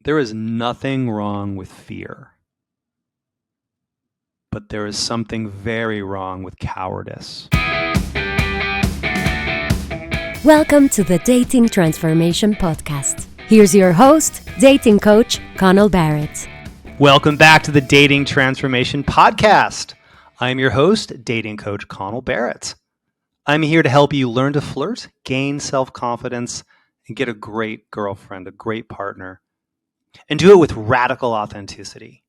There is nothing wrong with fear, but there is something very wrong with cowardice. Welcome to the Dating Transformation Podcast. Here's your host, dating coach Connell Barrett. Welcome back to the Dating Transformation Podcast. I am your host, dating coach Connell Barrett. I'm here to help you learn to flirt, gain self-confidence, and get a great girlfriend, a great partner, and do it with radical authenticity.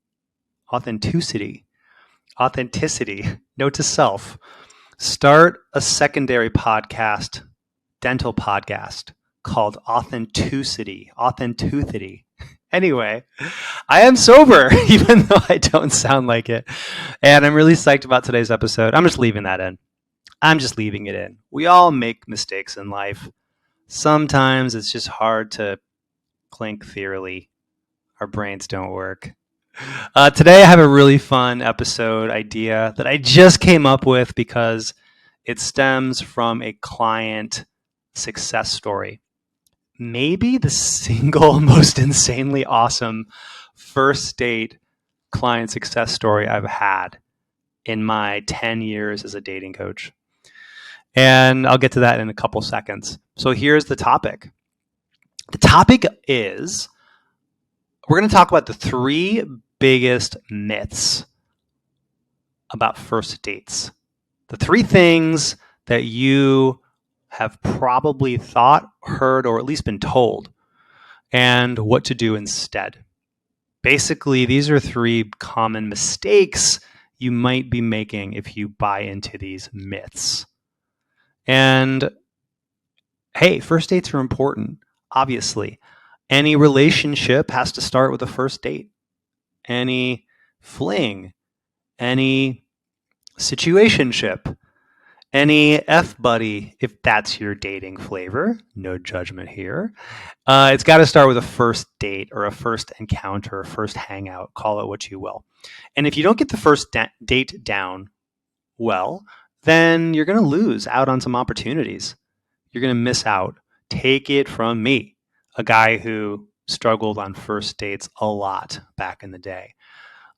Authenticity. Note to self. Start a secondary podcast, dental podcast called Authenticity. Anyway, I am sober, even though I don't sound like it. And I'm really psyched about today's episode. I'm just leaving that in. I'm just leaving it in. We all make mistakes in life. Sometimes it's just hard to think clearly. Our brains don't work. Today I have a really fun episode idea that I just came up with because it stems from a client success story. Maybe the single most insanely awesome first date client success story I've had in my 10 years as a dating coach. And I'll get to that in a couple seconds. So here's the topic. The topic is, we're going to talk about the three biggest myths about first dates. The three things that you have probably thought, heard, or at least been told, and what to do instead. Basically, these are three common mistakes you might be making if you buy into these myths. And hey, first dates are important, obviously. Any relationship has to start with a first date. Any fling, any situationship, any F-buddy, if that's your dating flavor, no judgment here. It's got to start with a first date or a first encounter, first hangout, call it what you will. And if you don't get the first date down well, then you're going to lose out on some opportunities. You're going to miss out. Take it from me, a guy who struggled on first dates a lot back in the day.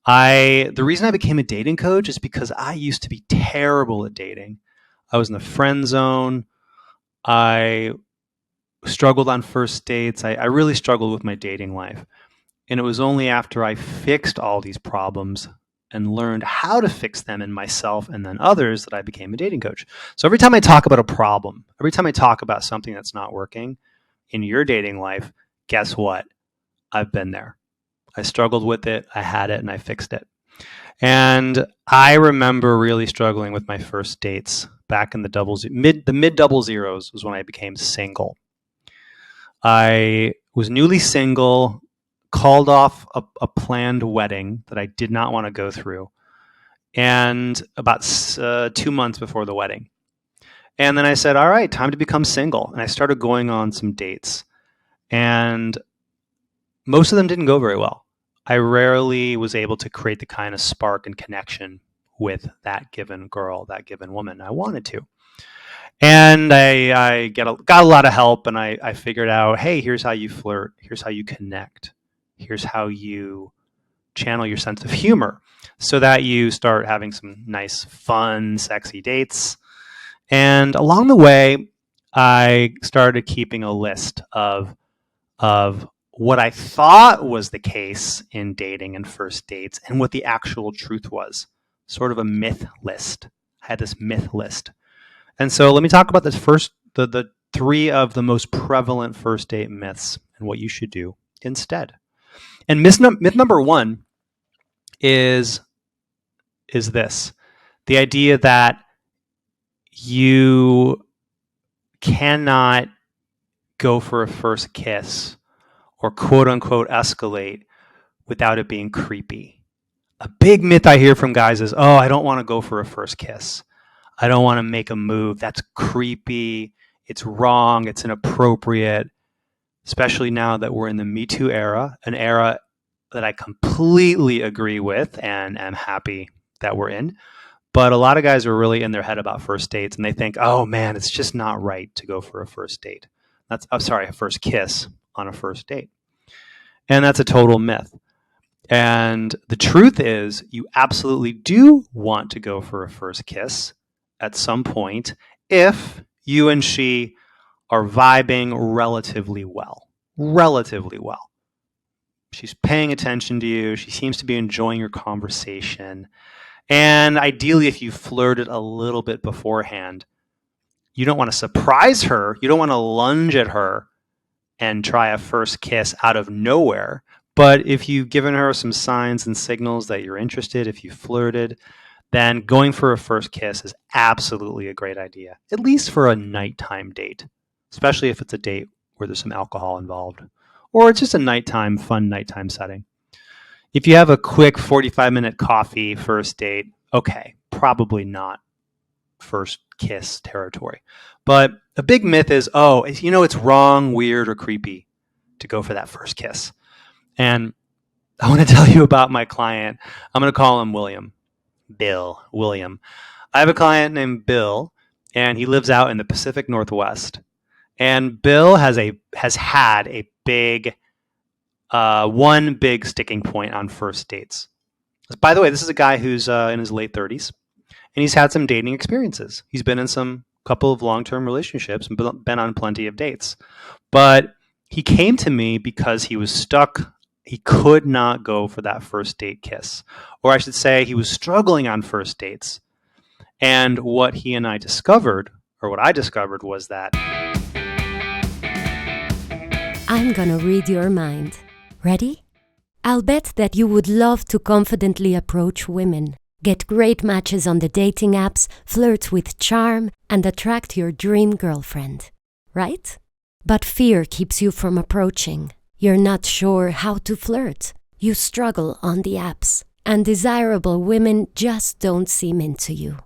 The reason I became a dating coach is because I used to be terrible at dating. I was in the friend zone. I struggled on first dates. I really struggled with my dating life. And it was only after I fixed all these problems and learned how to fix them in myself and then others that I became a dating coach. So every time I talk about a problem, every time I talk about something that's not working in your dating life, guess what? I've been there. I struggled with it, I had it, and I fixed it. And I remember really struggling with my first dates back in the mid double zeros was when I became single. I was newly single, called off a planned wedding that I did not want to go through, and about 2 months before the wedding. And then I said, all right, time to become single. And I started going on some dates. And most of them didn't go very well. I rarely was able to create the kind of spark and connection with that given girl, that given woman I wanted to. And I got a lot of help, and I figured out, hey, here's how you flirt. Here's how you connect. Here's how you channel your sense of humor so that you start having some nice, fun, sexy dates. And along the way, I started keeping a list of what I thought was the case in dating and first dates and what the actual truth was. Sort of a myth list. I had this myth list. And so let me talk about the three of the most prevalent first date myths and what you should do instead. And myth number one is this: the idea that you cannot go for a first kiss or quote unquote escalate without it being creepy. A big myth I hear from guys is, oh, I don't want to go for a first kiss. I don't want to make a move. That's creepy. It's wrong. It's inappropriate. Especially now that we're in the Me Too era, an era that I completely agree with and am happy that we're in. But a lot of guys are really in their head about first dates, and they think, oh man, it's just not right to go for a first date. A first kiss on a first date. And that's a total myth. And the truth is, you absolutely do want to go for a first kiss at some point if you and she are vibing relatively well. Relatively well. She's paying attention to you. She seems to be enjoying your conversation. And ideally, if you flirted a little bit beforehand, you don't want to surprise her. You don't want to lunge at her and try a first kiss out of nowhere. But if you've given her some signs and signals that you're interested, if you flirted, then going for a first kiss is absolutely a great idea, at least for a nighttime date, especially if it's a date where there's some alcohol involved, or it's just a nighttime, fun nighttime setting. If you have a quick 45-minute coffee first date, okay, probably not first kiss territory. But a big myth is, it's wrong, weird, or creepy to go for that first kiss. And I want to tell you about my client. I'm going to call him William. William. I have a client named Bill, and he lives out in the Pacific Northwest. And Bill has had a big, one big sticking point on first dates. By the way, this is a guy who's in his late 30s, and he's had some dating experiences. He's been in some couple of long-term relationships and been on plenty of dates. But he came to me because he was stuck. He could not go for that first date kiss. Or I should say, he was struggling on first dates. And what he and I discovered, or what I discovered, was that I'm gonna read your mind. Ready? I'll bet that you would love to confidently approach women, get great matches on the dating apps, flirt with charm, and attract your dream girlfriend. Right? But fear keeps you from approaching. You're not sure how to flirt. You struggle on the apps, and desirable women just don't seem into you.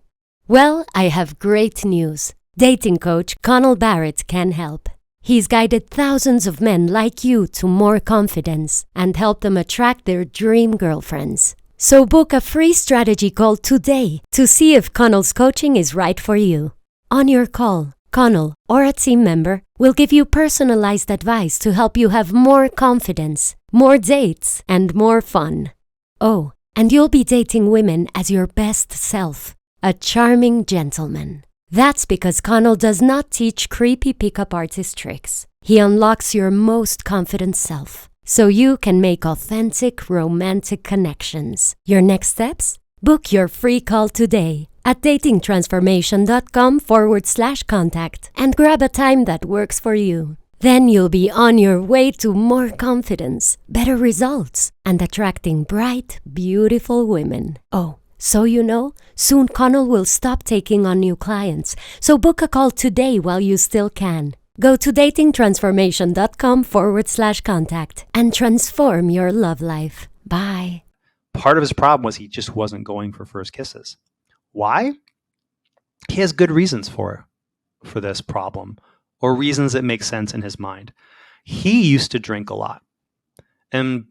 Well, I have great news. Dating coach Connell Barrett can help. He's guided thousands of men like you to more confidence and helped them attract their dream girlfriends. So book a free strategy call today to see if Connell's coaching is right for you. On your call, Connell or a team member will give you personalized advice to help you have more confidence, more dates, and more fun. Oh, and you'll be dating women as your best self, a charming gentleman. That's because Connell does not teach creepy pickup artist tricks. He unlocks your most confident self, so you can make authentic, romantic connections. Your next steps? Book your free call today at datingtransformation.com/contact and grab a time that works for you. Then you'll be on your way to more confidence, better results, and attracting bright, beautiful women. Oh, so you know, soon Connell will stop taking on new clients, so book a call today while you still can. Go to datingtransformation.com/contact and transform your love life. Bye. part of his problem was he just wasn't going for first kisses. Why? He has good reasons for this problem, or reasons that make sense in his mind. He used to drink a lot, and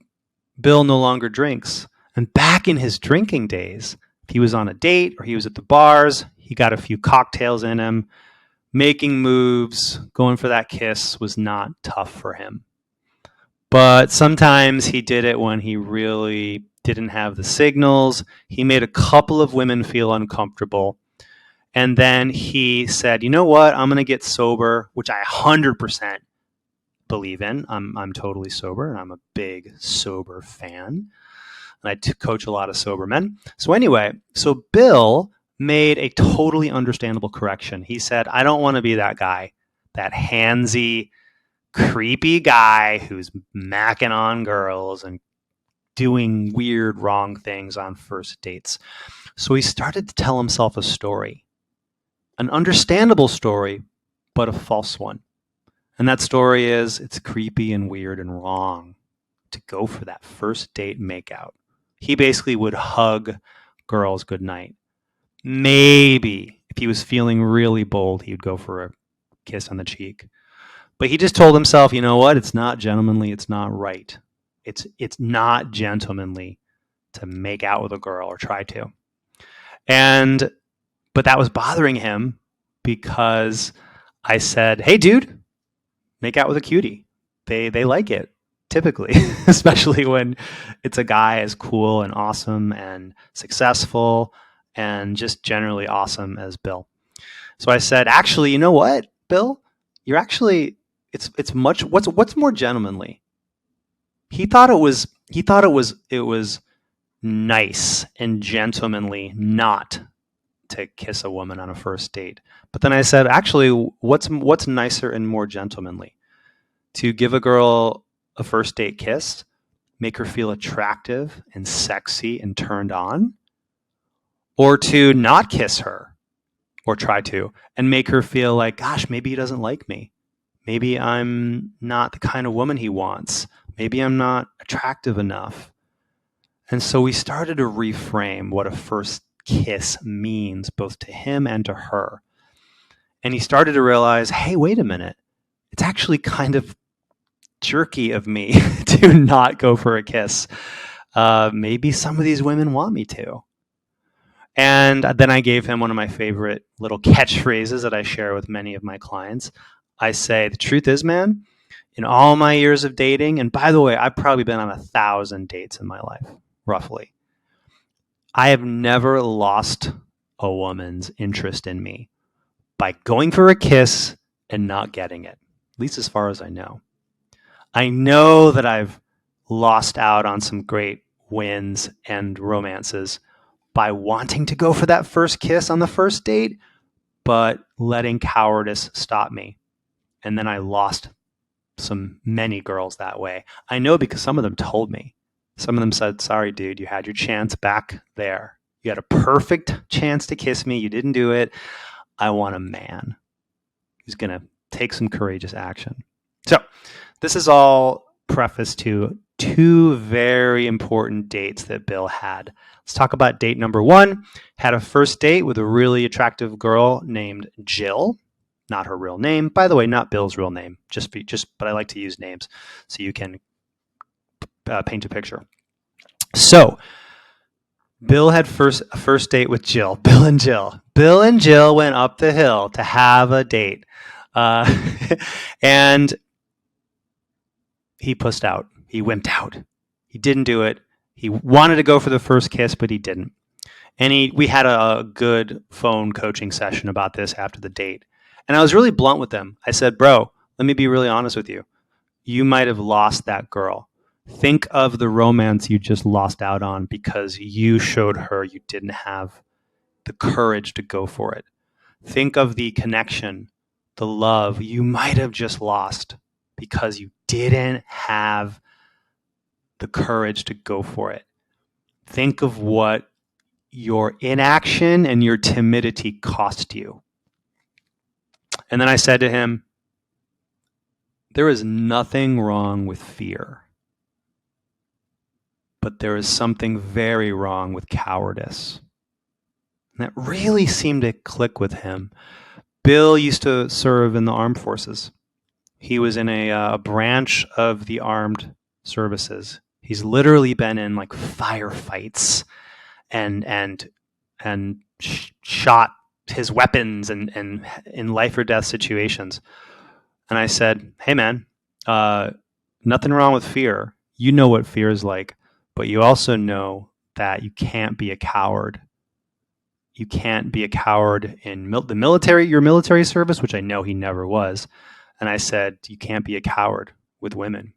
Bill no longer drinks. And back in his drinking days, if he was on a date or he was at the bars, he got a few cocktails in him. Making moves, going for that kiss was not tough for him. But sometimes he did it when he really didn't have the signals. He made a couple of women feel uncomfortable. And then he said, you know what, I'm going to get sober, which I 100% believe in. I'm totally sober, and I'm a big sober fan. And I coach a lot of sober men. So anyway, so Bill made a totally understandable correction. He said, I don't want to be that guy, that handsy, creepy guy who's macking on girls and doing weird, wrong things on first dates. So he started to tell himself a story, an understandable story, but a false one. And that story is, it's creepy and weird and wrong to go for that first date makeout. He basically would hug girls goodnight. Maybe if he was feeling really bold, he would go for a kiss on the cheek. But he just told himself, you know what? It's not gentlemanly. It's not right. It's not gentlemanly to make out with a girl or try to. But that was bothering him because I said, hey, dude, make out with a cutie. They like it. typically, especially when it's a guy as cool and awesome and successful and just generally awesome as Bill. So I said, actually, you know what, Bill? You're actually it's much what's more gentlemanly. He thought it was nice and gentlemanly not to kiss a woman on a first date. But then I said, actually, what's nicer and more gentlemanly? To give a girl a first date kiss, make her feel attractive and sexy and turned on, or to not kiss her or try to and make her feel like, gosh, maybe he doesn't like me. Maybe I'm not the kind of woman he wants. Maybe I'm not attractive enough. And so we started to reframe what a first kiss means, both to him and to her. And he started to realize, hey, wait a minute. It's actually kind of jerky of me to not go for a kiss. Maybe some of these women want me to. And then I gave him one of my favorite little catchphrases that I share with many of my clients. I say, the truth is, man, in all my years of dating, and by the way, I've probably been on 1,000 dates in my life, roughly. I have never lost a woman's interest in me by going for a kiss and not getting it, at least as far as I know. I know that I've lost out on some great wins and romances by wanting to go for that first kiss on the first date, but letting cowardice stop me. And then I lost many girls that way. I know because some of them told me. Some of them said, sorry, dude, you had your chance back there. You had a perfect chance to kiss me. You didn't do it. I want a man who's going to take some courageous action. So this is all preface to two very important dates that Bill had. Let's talk about date number one. Had a first date with a really attractive girl named Jill. Not her real name. By the way, not Bill's real name. But I like to use names so you can paint a picture. So Bill had a first date with Jill. Bill and Jill went up the hill to have a date. And he pussed out. He wimped out. He didn't do it. He wanted to go for the first kiss, but he didn't. And we had a good phone coaching session about this after the date. And I was really blunt with him. I said, bro, let me be really honest with you. You might have lost that girl. Think of the romance you just lost out on because you showed her you didn't have the courage to go for it. Think of the connection, the love you might have just lost because you didn't have the courage to go for it. Think of what your inaction and your timidity cost you. And then I said to him, there is nothing wrong with fear, but there is something very wrong with cowardice. And that really seemed to click with him. Bill used to serve in the armed forces. He was in a branch of the armed services. He's literally been in like firefights and shot his weapons and in life or death situations. And I said, hey man, nothing wrong with fear. You know what fear is like, but you also know that you can't be a coward. You can't be a coward in the military, your military service, which I know he never was. And I said, you can't be a coward with women.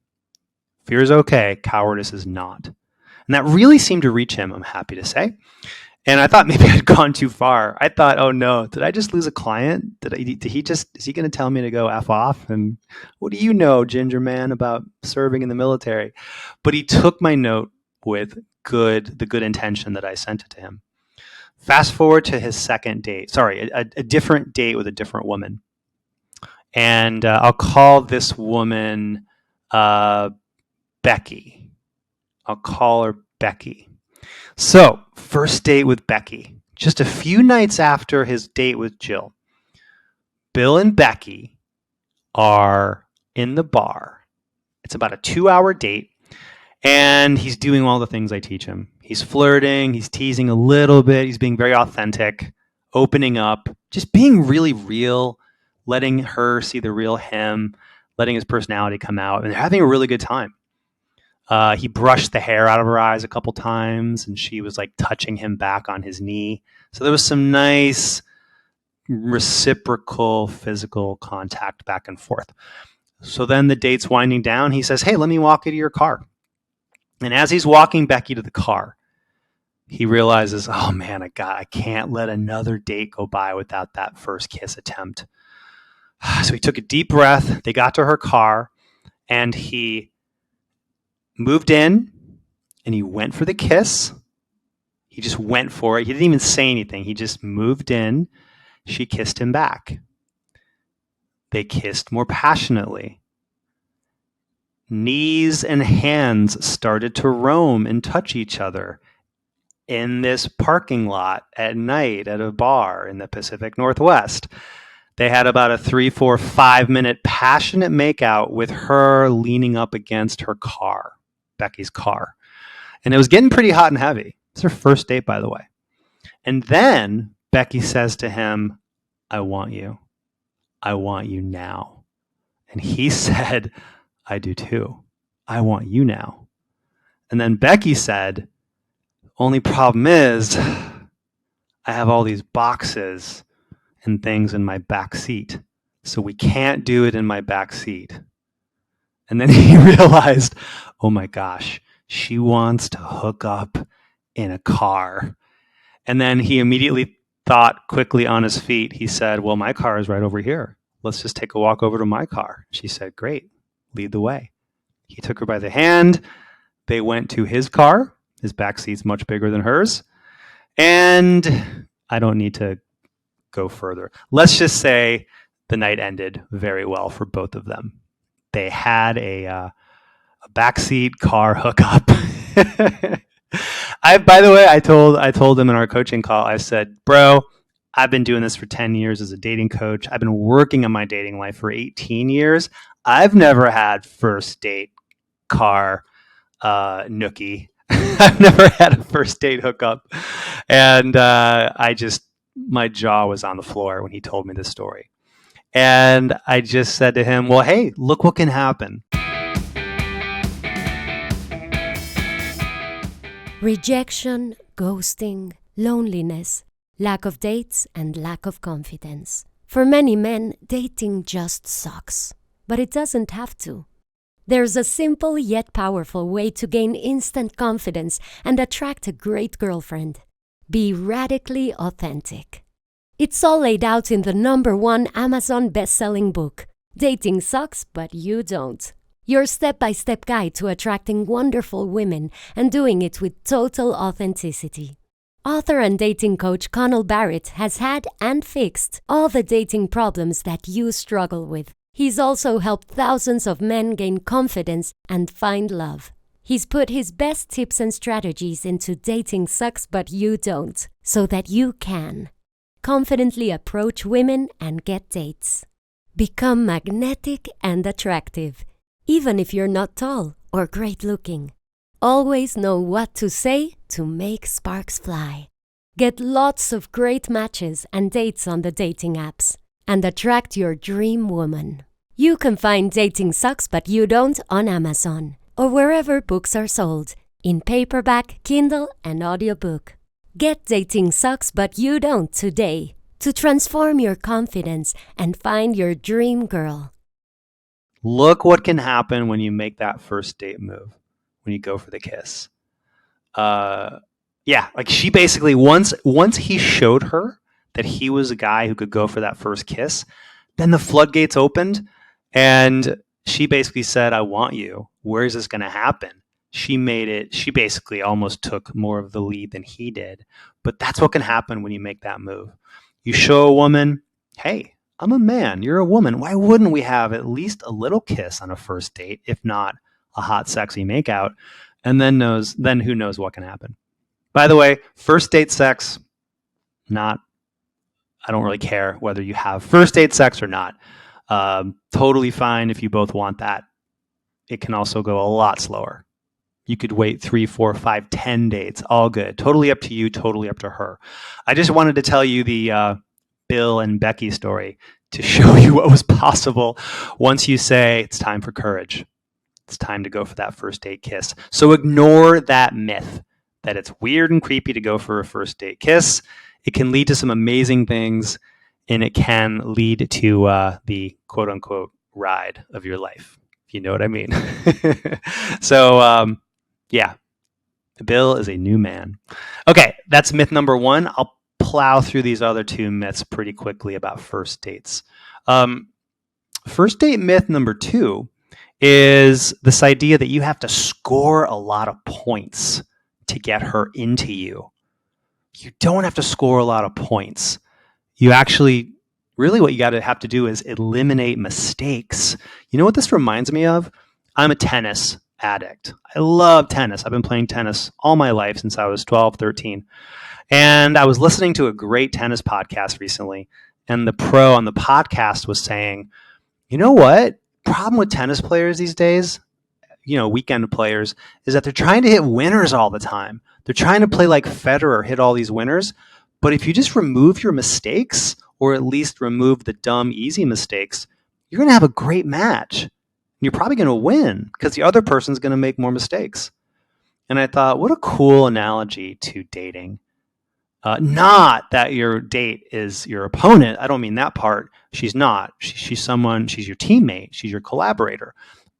Fear is okay. Cowardice is not. And that really seemed to reach him, I'm happy to say. And I thought maybe I'd gone too far. I thought, oh no, did I just lose a client? Is he going to tell me to go F off? And what do you know, Ginger Man, about serving in the military? But he took my note with the good intention that I sent it to him. Fast forward to his second date. A different date with a different woman. And I'll call this woman Becky. I'll call her Becky. So, first date with Becky. Just a few nights after his date with Jill, Bill and Becky are in the bar. It's about a 2-hour date, and he's doing all the things I teach him. He's flirting, he's teasing a little bit, he's being very authentic, opening up, just being really real, letting her see the real him, letting his personality come out, and they're having a really good time. He brushed the hair out of her eyes a couple times, and she was like touching him back on his knee. So there was some nice reciprocal physical contact back and forth. So then the date's winding down. He says, "Hey, let me walk you to your car." And as he's walking Becky to the car, he realizes, oh man, I can't let another date go by without that first kiss attempt. So he took a deep breath. They got to her car, and he moved in, and he went for the kiss. He just went for it. He didn't even say anything. He just moved in. She kissed him back. They kissed more passionately. Knees and hands started to roam and touch each other in this parking lot at night at a bar in the Pacific Northwest. They had about a 3, 4, 5-minute passionate makeout with her leaning up against her car, Becky's car. And it was getting pretty hot and heavy. It's her first date, by the way. And then Becky says to him, "I want you. I want you now." And he said, "I do too. I want you now." And then Becky said, "Only problem is I have all these boxes and things in my back seat, so we can't do it in my back seat." And then he realized, oh my gosh, she wants to hook up in a car. And then he immediately thought quickly on his feet. He said, "Well, my car is right over here. Let's just take a walk over to my car." She said, "Great, lead the way." He took her by the hand. They went to his car. His back seat's much bigger than hers. And I don't need to go further. Let's just say the night ended very well for both of them. They had a backseat car hookup. By the way, I told him in our coaching call, I said, "Bro, I've been doing this for 10 years as a dating coach. I've been working on my dating life for 18 years. I've never had first date car nookie. I've never had a first date hookup." And my jaw was on the floor when he told me this story. And I just said to him, "Well, hey, look what can happen." Rejection, ghosting, loneliness, lack of dates, and lack of confidence. For many men, dating just sucks. But it doesn't have to. There's a simple yet powerful way to gain instant confidence and attract a great girlfriend. Be radically authentic. It's all laid out in the #1 Amazon best-selling book, Dating Sucks, But You Don't. Your step-by-step guide to attracting wonderful women and doing it with total authenticity. Author and dating coach Connell Barrett has had and fixed all the dating problems that you struggle with. He's also helped thousands of men gain confidence and find love. He's put his best tips and strategies into Dating Sucks But You Don't, so that you can confidently approach women and get dates. Become magnetic and attractive, even if you're not tall or great looking. Always know what to say to make sparks fly. Get lots of great matches and dates on the dating apps and attract your dream woman. You can find Dating Sucks But You Don't on Amazon or wherever books are sold, in paperback, Kindle, and audiobook. Get Dating Sucks But You Don't today to transform your confidence and find your dream girl. Look what can happen when you make that first date move, when you go for the kiss. Like she basically, once he showed her that he was a guy who could go for that first kiss, then the floodgates opened and she basically said, "I want you. Where is this going to happen?" She basically almost took more of the lead than he did. But that's what can happen when you make that move. You show a woman, "Hey, I'm a man, you're a woman. Why wouldn't we have at least a little kiss on a first date, if not a hot, sexy makeout?" And then who knows what can happen. By the way, first date sex, I don't really care whether you have first date sex or not. Totally fine if you both want that. It can also go a lot slower. You could wait 3, 4, 5, 10 dates. All good. Totally up to you. Totally up to her. I just wanted to tell you the Bill and Becky story to show you what was possible once you say it's time for courage. it's time to go for that first date kiss. So ignore that myth that it's weird and creepy to go for a first date kiss. It can lead to some amazing things, and it can lead to the quote unquote ride of your life, if you know what I mean. So, yeah, Bill is a new man. Okay, that's myth number one. I'll plow through these other two myths pretty quickly about first dates. First date myth number two is this idea that you have to score a lot of points to get her into you. You don't have to score a lot of points. You actually, really what you got to have to do is eliminate mistakes. You know what this reminds me of? I'm a tennis addict. I love tennis. I've been playing tennis all my life since I was 12, 13. And I was listening to a great tennis podcast recently, and the pro on the podcast was saying, you know what? Problem with tennis players these days, weekend players, is that they're trying to hit winners all the time. They're trying to play like Federer, hit all these winners. But if you just remove your mistakes, or at least remove the dumb, easy mistakes, you're going to have a great match. You're probably going to win because the other person's going to make more mistakes. And I thought, what a cool analogy to dating. Not that your date is your opponent. I don't mean that part. She's not. She's someone, she's your teammate. She's your collaborator.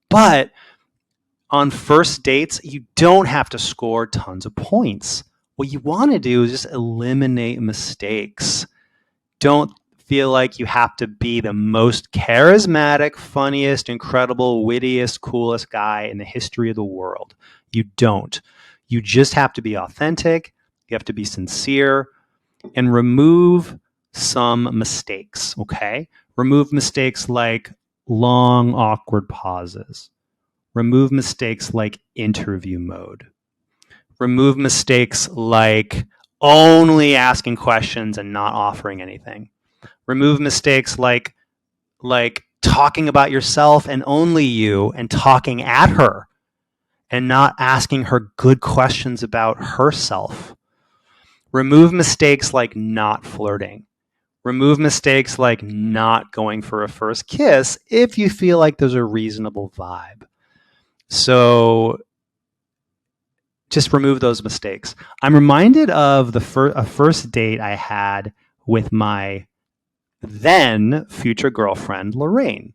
But on first dates, you don't have to score tons of points. What you want to do is just eliminate mistakes. Don't feel like you have to be the most charismatic, funniest, incredible, wittiest, coolest guy in the history of the world. You don't. You just have to be authentic. You have to be sincere and remove some mistakes, okay? Remove mistakes like long, awkward pauses. Remove mistakes like interview mode. Remove mistakes like only asking questions and not offering anything. Remove mistakes like talking about yourself and only you and talking at her and not asking her good questions about herself. Remove mistakes like not flirting. Remove mistakes like not going for a first kiss if you feel like there's a reasonable vibe. So just remove those mistakes. I'm reminded of a first date I had with my then future girlfriend, Lorraine.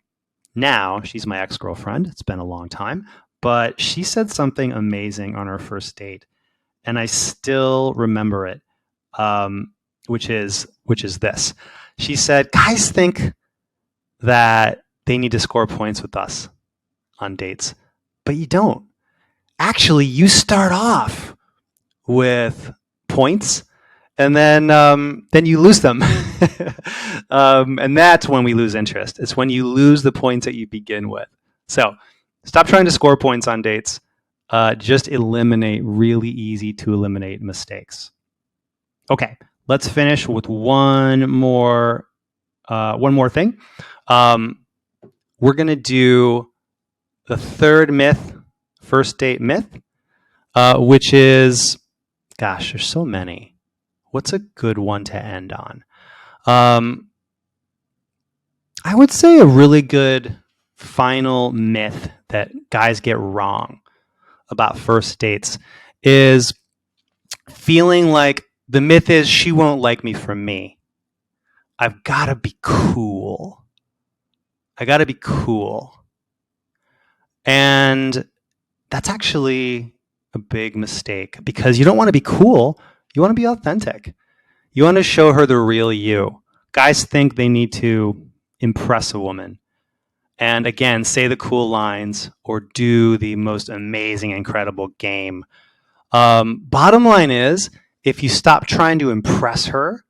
Now she's my ex-girlfriend. It's been a long time, but she said something amazing on our first date, and I still remember it, which is this. She said, guys think that they need to score points with us on dates, but you don't. Actually, you start off with points, and then you lose them. And that's when we lose interest. It's when you lose the points that you begin with. So stop trying to score points on dates. Just eliminate really easy to eliminate mistakes. Okay, let's finish with one more thing. We're going to do the third myth, first date myth, which is, gosh, there's so many. What's a good one to end on? I would say a really good final myth that guys get wrong about first dates is feeling like the myth is she won't like me for me. I've got to be cool. I got to be cool. And that's actually a big mistake because you don't want to be cool. You want to be authentic. You want to show her the real you. Guys think they need to impress a woman. And again, say the cool lines or do the most amazing, incredible game. Bottom line is, if you stop trying to impress her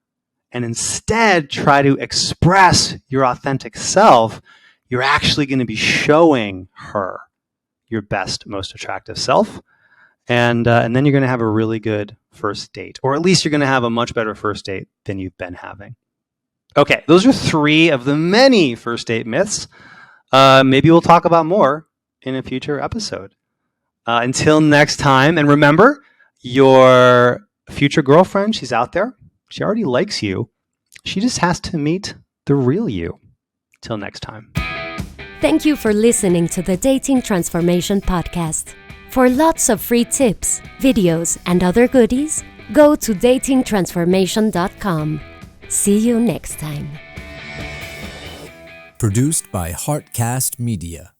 and instead try to express your authentic self, you're actually going to be showing her your best, most attractive self. And then you're going to have a really good first date, or at least you're going to have a much better first date than you've been having. Okay, those are 3 of the many first date myths. Maybe we'll talk about more in a future episode. Until next time, and remember, your future girlfriend, she's out there. She already likes you. She just has to meet the real you. Till next time. Thank you for listening to the Dating Transformation Podcast. For lots of free tips, videos, and other goodies, go to datingtransformation.com. See you next time. Produced by Heartcast Media.